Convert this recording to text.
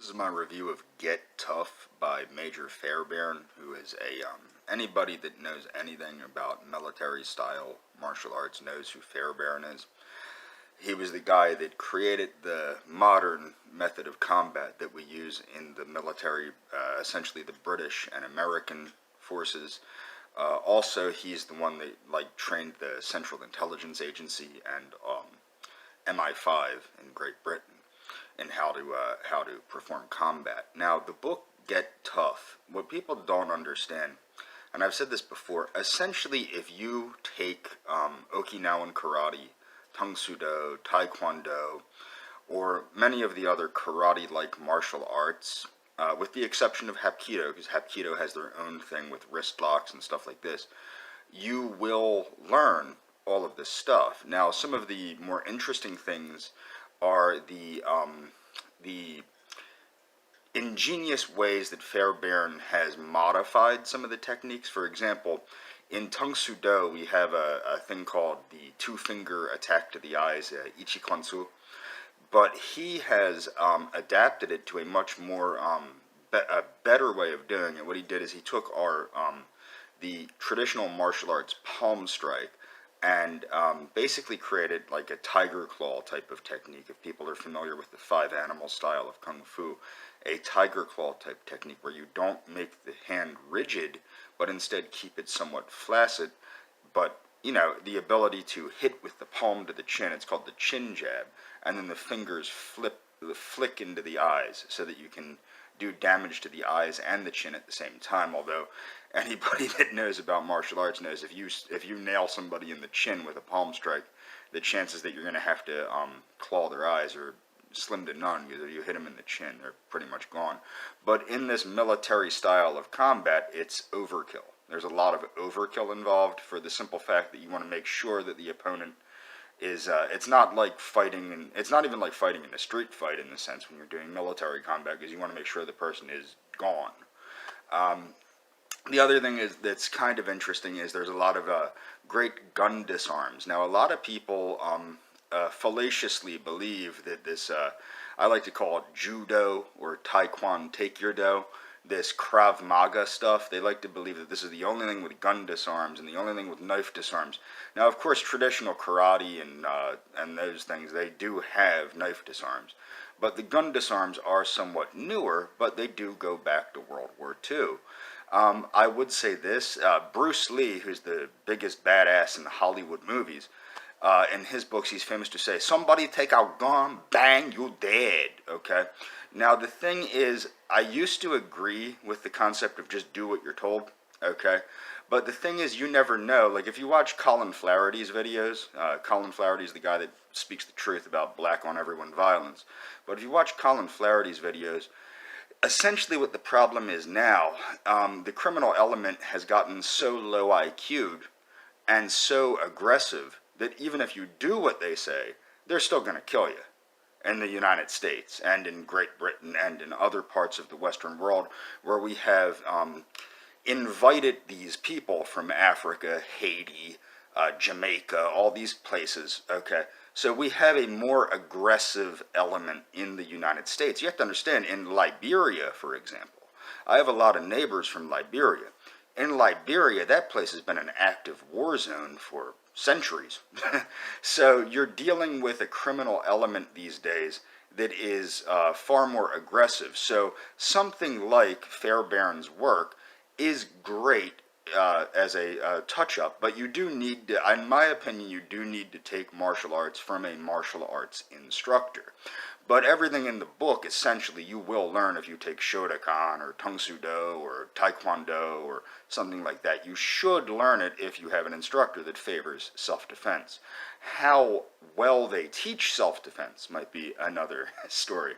This is my review of Get Tough by Major Fairbairn, who is anybody that knows anything about military style martial arts knows who Fairbairn is. He was the guy that created the modern method of combat that we use in the military, essentially the British and American forces. Also, he's the one that trained the Central Intelligence Agency and MI5 in Great Britain in how to perform combat. Now, the book Get Tough, what people don't understand, and I've said this before, essentially if you take Okinawan karate, Tang Soo Do, Taekwondo, or many of the other karate-like martial arts, with the exception of Hapkido, because Hapkido has their own thing with wrist locks and stuff like this, you will learn all of this stuff. Now, some of the more interesting things are the ingenious ways that Fairbairn has modified some of the techniques. For example, in Tang Soo Do, we have a thing called the two-finger attack to the eyes, Ichikwansu, but he has adapted it to a much more, a better way of doing it. What he did is he took the traditional martial arts palm strike and basically created like a tiger claw type of technique. If people are familiar with the five animal style of Kung Fu, a tiger claw type technique where you don't make the hand rigid, but instead keep it somewhat flaccid, but the ability to hit with the palm to the chin, it's called the chin jab, and then the fingers flick into the eyes so that you can do damage to the eyes and the chin at the same time. Although anybody that knows about martial arts knows if you nail somebody in the chin with a palm strike, the chances that you're going to have to claw their eyes are slim to none, because if you hit them in the chin, they're pretty much gone. But in this military style of combat, it's overkill. There's a lot of overkill involved for the simple fact that you want to make sure that the opponent is, it's not like fighting, and it's not even like fighting in a street fight in the sense when you're doing military combat, because you want to make sure the person is gone. The other thing that's kind of interesting is there's a lot of great gun disarms. Now, a lot of people fallaciously believe that this, I like to call it judo or taekwondo, take your do, this Krav Maga stuff. They like to believe that this is the only thing with gun disarms and the only thing with knife disarms. Now, of course, traditional karate and those things, they do have knife disarms. But the gun disarms are somewhat newer, but they do go back to World War II. I would say this, Bruce Lee, who's the biggest badass in the Hollywood movies, in his books, he's famous to say, somebody take out gun, bang, you dead, okay? Now, the thing is, I used to agree with the concept of just do what you're told, okay? But the thing is, you never know. Like, if you watch Colin Flaherty's videos, Colin Flaherty's the guy that speaks the truth about black on everyone violence. But if you watch Colin Flaherty's videos, essentially what the problem is now, the criminal element has gotten so low IQ'd and so aggressive that even if you do what they say, they're still going to kill you in the United States and in Great Britain and in other parts of the Western world where we have invited these people from Africa, Haiti, Jamaica, all these places, okay? So we have a more aggressive element in the United States. You have to understand, in Liberia, for example, I have a lot of neighbors from Liberia. In Liberia, that place has been an active war zone for centuries. So you're dealing with a criminal element these days that is far more aggressive. So something like Fairbairn's work is great as a touch-up, but you do need to, in my opinion, you do need to take martial arts from a martial arts instructor. But everything in the book, essentially, you will learn if you take Shotokan or Tang Soo Do or Taekwondo or something like that. You should learn it if you have an instructor that favors self-defense. How well they teach self-defense might be another story.